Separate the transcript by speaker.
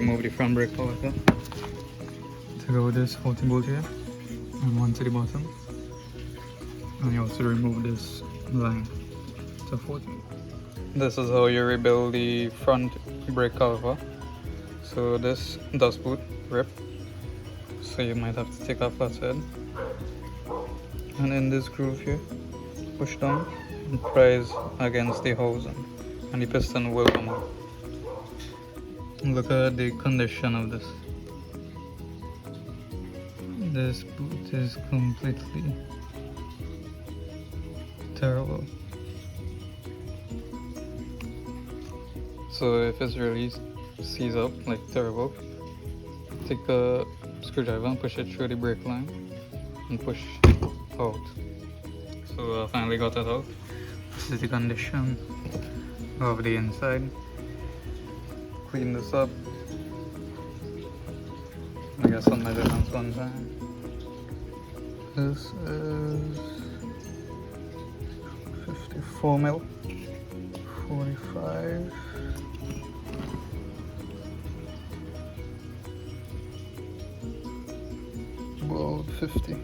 Speaker 1: remove the front brake caliper. Take out this 14 bolt here and one to the bottom, and you also remove this line to 14. This is how you rebuild the front brake caliper. So this dust boot ripped, so you might have to take off that head, and in this groove here, push down and press against the housing, and the piston will come out. Look at the condition of this. This boot is completely terrible. So if it's really seized up like terrible, take a screwdriver and push it through the brake line and push out. So I finally got it out. This is the condition of the inside. Clean this up. I got some measurements one time. This is 54 mil, 45. About 50.